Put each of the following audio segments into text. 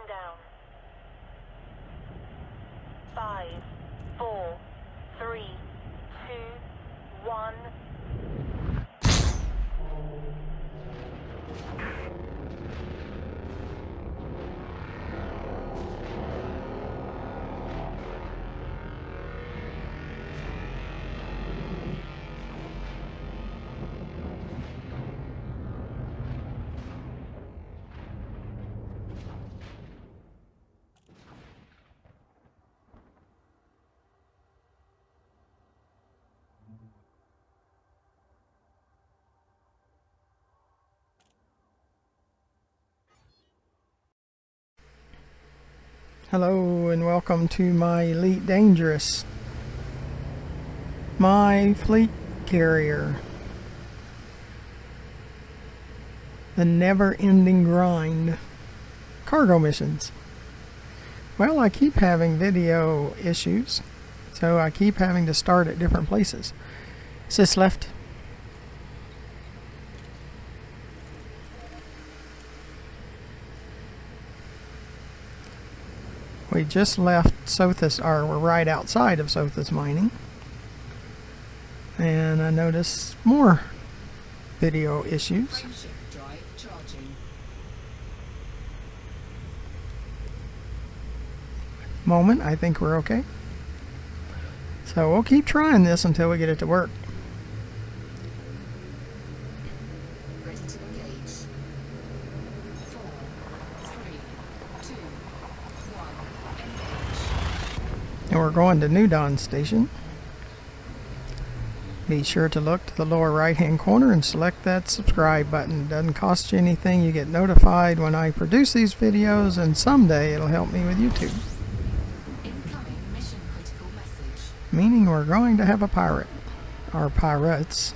down. 5, 4, 3, 2, 1. Hello and welcome to my Elite Dangerous, my fleet carrier, the never-ending grind, cargo missions. Well, I keep having video issues, so I keep having to start at different places. Sis left. We just left Sothis, or we're right outside of Sothis mining, and I noticed more video issues. Moment, I think we're okay. So we'll keep trying this until we get it to work. Ready to engage. 4, 3, 2, 1, engage. And we're going to New Dawn Station. Be sure to look to the lower right hand corner and select that subscribe button. It doesn't cost you anything. You get notified when I produce these videos, and someday it'll help me with YouTube. Incoming mission critical message. Meaning we're going to have a pirate, or pirates.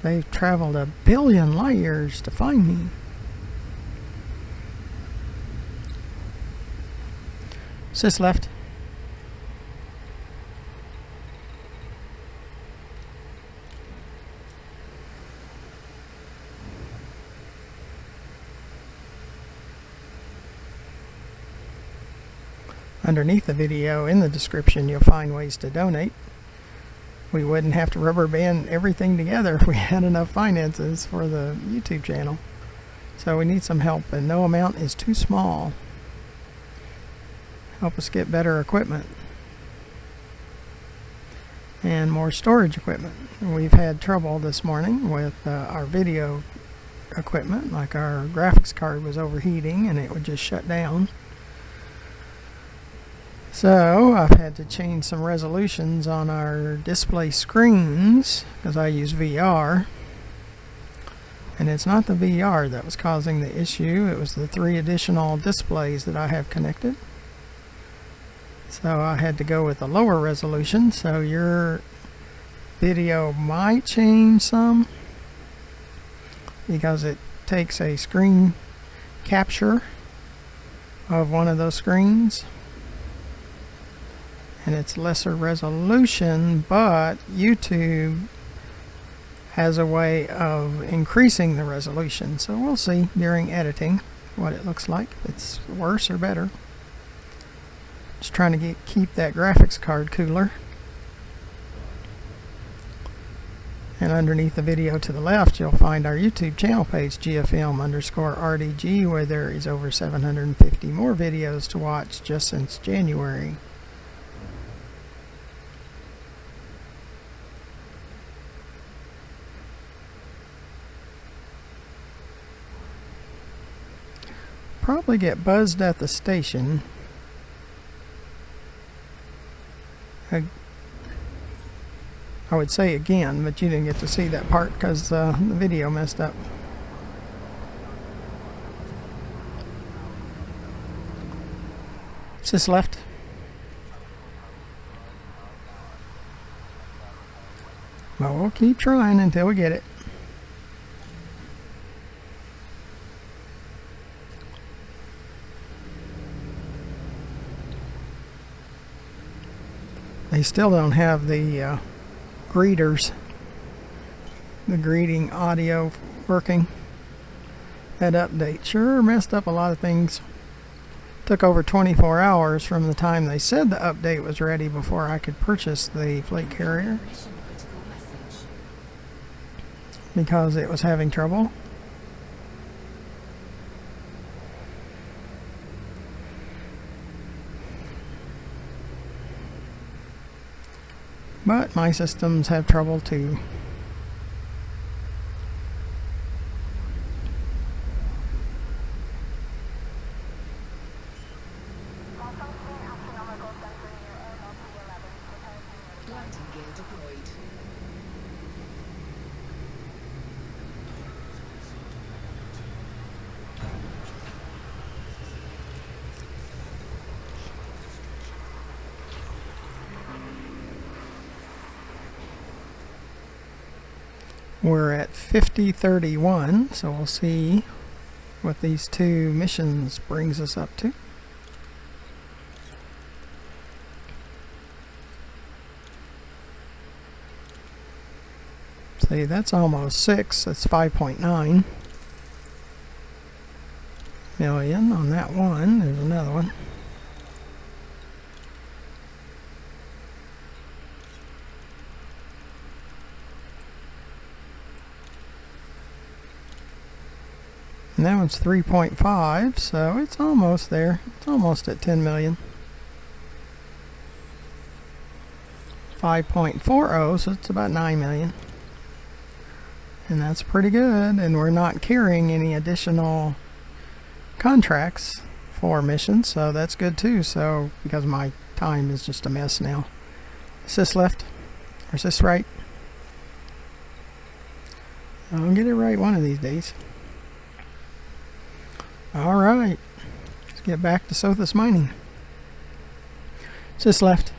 They've traveled 1 billion light years to find me. Sis left. Underneath the video, in the description, you'll find ways to donate. We wouldn't have to rubber band everything together if we had enough finances for the YouTube channel. So we need some help, and no amount is too small. Help us get better equipment and more storage equipment. We've had trouble this morning with our video equipment, like our graphics card was overheating and it would just shut down. So I've had to change some resolutions on our display screens because I use VR, and it's not the VR that was causing the issue, it was the 3 additional displays that I have connected. So I had to go with a lower resolution, so your video might change some because it takes a screen capture of one of those screens and it's lesser resolution, but YouTube has a way of increasing the resolution, so we'll see during editing what it looks like, if it's worse or better. Just trying to keep that graphics card cooler. And underneath the video to the left, you'll find our YouTube channel page, GFM_RDG, where there is over 750 more videos to watch just since January. Probably get buzzed at the station. I would say again, but you didn't get to see that part because the video messed up. Sis left. Well, we'll keep trying until we get it. They still don't have the greeters the greeting audio working. That update sure messed up a lot of things. Took over 24 hours from the time they said the update was ready before I could purchase the fleet carrier, Mission critical message. because it was having trouble. But my systems have trouble too. Landing gear deployed. We're at 5031, so we'll see what these two missions brings us up to. See, that's almost 6. That's 5.9 million on that one. There's another one. And that one's 3.5, so it's almost there. It's almost at 10 million. 5.40, so it's about 9 million. And that's pretty good, and we're not carrying any additional contracts for missions, so that's good too. So, because my time is just a mess now. Is this left? Or is this right? I'll get it right one of these days. Alright, let's get back to Sothis mining. Is this left?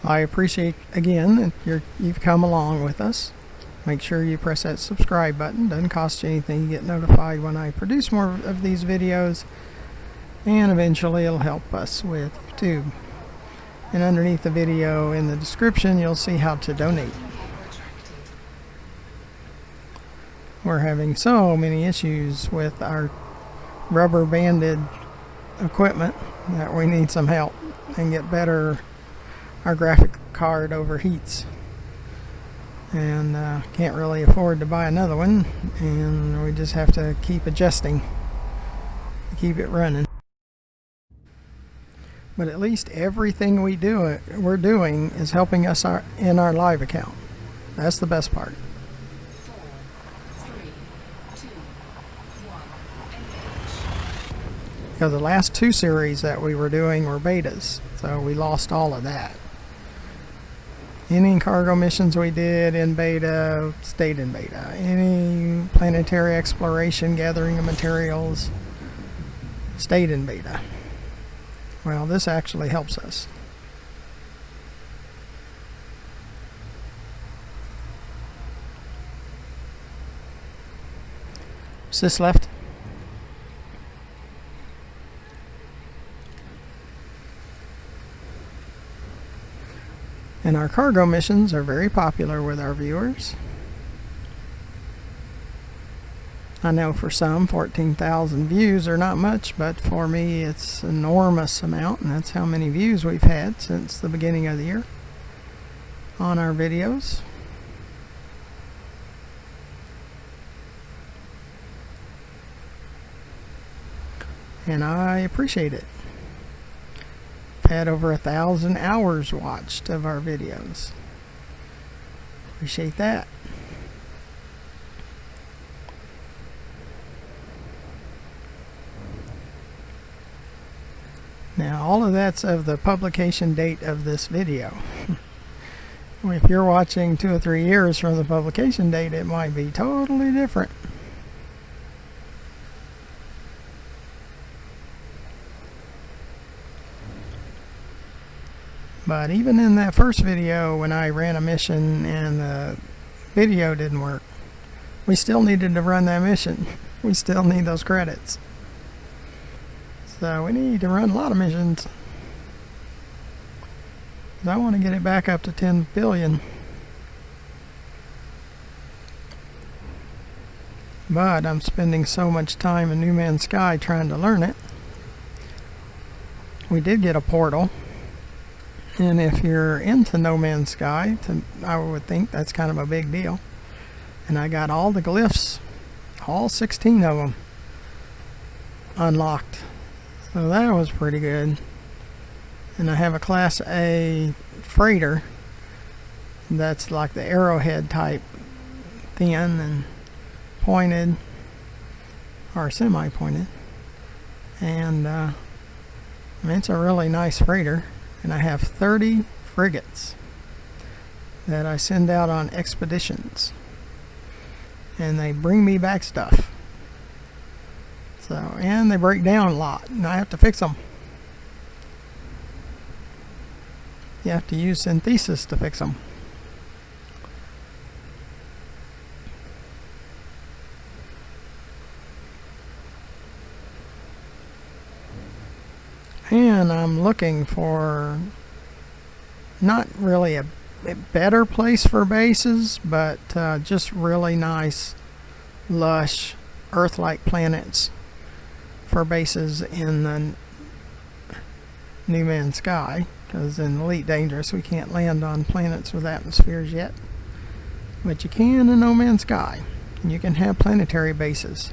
I appreciate again that you've come along with us. Make sure you press that subscribe button. Doesn't cost you anything. You get notified when I produce more of these videos, and eventually it'll help us with YouTube. And underneath the video in the description you'll see how to donate. We're having so many issues with our rubber banded equipment that we need some help and get better. Our graphic card overheats, and can't really afford to buy another one, and we just have to keep adjusting to keep it running. But at least everything we're doing is helping us in our live account. That's the best part. 4, 3, 2, 1, engage. Because the last two series that we were doing were betas, so we lost all of that. Any cargo missions we did in beta stayed in beta. Any planetary exploration, gathering of materials, stayed in beta. Well, this actually helps us. Is this left? And our cargo missions are very popular with our viewers. I know for some 14,000 views are not much, but for me it's an enormous amount, and that's how many views we've had since the beginning of the year on our videos. And I appreciate it. Had over 1,000 hours watched of our videos. Appreciate that. Now all of that's of the publication date of this video. If you're watching 2 or 3 years from the publication date, it might be totally different. But even in that first video, when I ran a mission and the video didn't work, we still needed to run that mission. We still need those credits. So we need to run a lot of missions. I want to get it back up to 10 billion. But I'm spending so much time in No Man's Sky trying to learn it. We did get a portal. And if you're into No Man's Sky, I would think that's kind of a big deal. And I got all the glyphs, all 16 of them, unlocked. So that was pretty good. And I have a Class A freighter that's like the arrowhead type, thin and pointed, or semi-pointed. And I mean, it's a really nice freighter. And I have 30 frigates that I send out on expeditions. And they bring me back stuff. So, and they break down a lot, and I have to fix them. You have to use synthesis to fix them. And I'm looking for not really a better place for bases, but just really nice, lush, Earth-like planets for bases in the No Man's Sky. Because in Elite Dangerous we can't land on planets with atmospheres yet. But you can in No Man's Sky. And you can have planetary bases.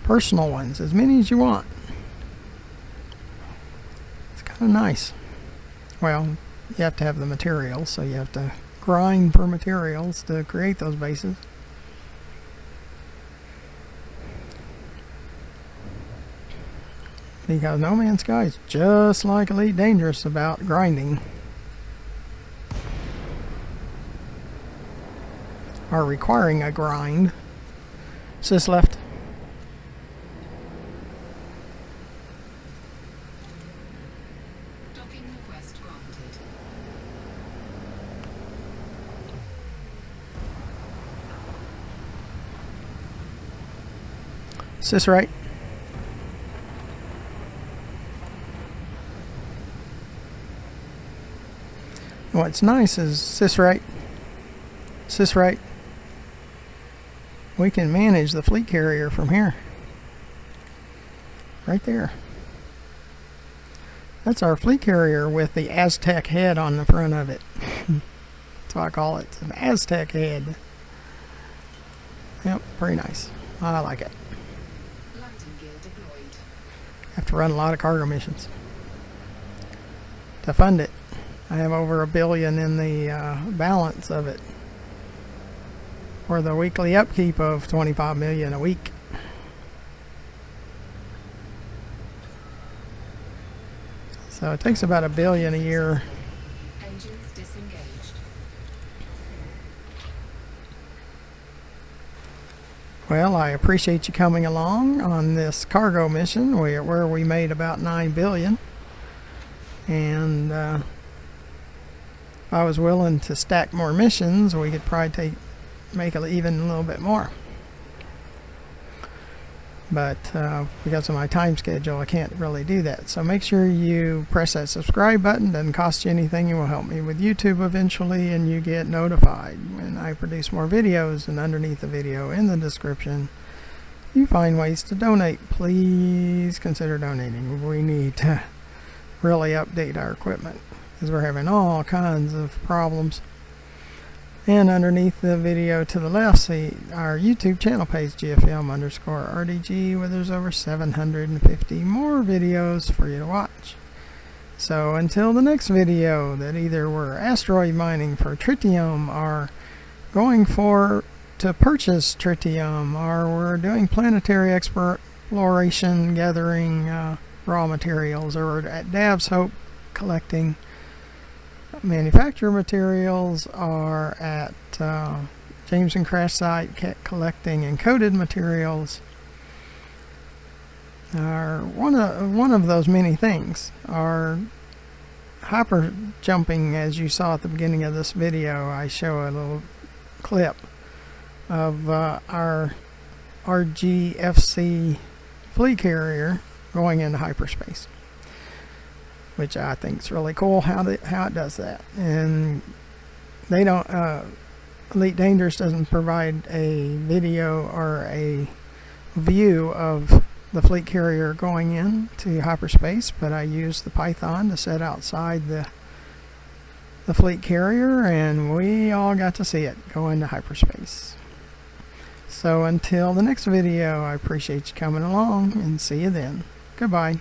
Personal ones, as many as you want. It's kind of nice. Well, you have to have the materials, so you have to grind for materials to create those bases. Because No Man's Sky is just like Elite Dangerous about grinding. Or requiring a grind. Sys left. Docking request granted. Sys right. What's nice is sys right. Sys right. We can manage the fleet carrier from here. Right there. That's our fleet carrier with the Aztec head on the front of it. That's what I call it. It's an Aztec head. Yep, pretty nice. I like it. Landing gear deployed. Have to run a lot of cargo missions to fund it. I have over $1 billion in the balance of it for the weekly upkeep of $25 million a week. So it takes about $1 billion a year. Engines disengaged. Well, I appreciate you coming along on this cargo mission where we made about $9 billion. And if I was willing to stack more missions, we could probably make it even a little bit more. But because of my time schedule, I can't really do that. So make sure you press that subscribe button. Doesn't cost you anything. It will help me with YouTube eventually, and you get notified when I produce more videos. And underneath the video in the description, you find ways to donate. Please consider donating. We need to really update our equipment because we're having all kinds of problems. And underneath the video to the left, see our YouTube channel page, GFM_RDG, where there's over 750 more videos for you to watch. So until the next video, that either we're asteroid mining for tritium, or going to purchase tritium, or we're doing planetary exploration, gathering raw materials, or at Dab's Hope collecting manufacturer materials are at Jameson Crash Site collecting encoded materials. Are one of those many things. Are hyper jumping, as you saw at the beginning of this video. I show a little clip of our RGFC fleet carrier going into hyperspace, which I think is really cool how it does that. And they don't Elite Dangerous doesn't provide a video or a view of the fleet carrier going into hyperspace, but I use the Python to set outside the fleet carrier, and we all got to see it go into hyperspace. So until the next video, I appreciate you coming along, and see you then. Goodbye.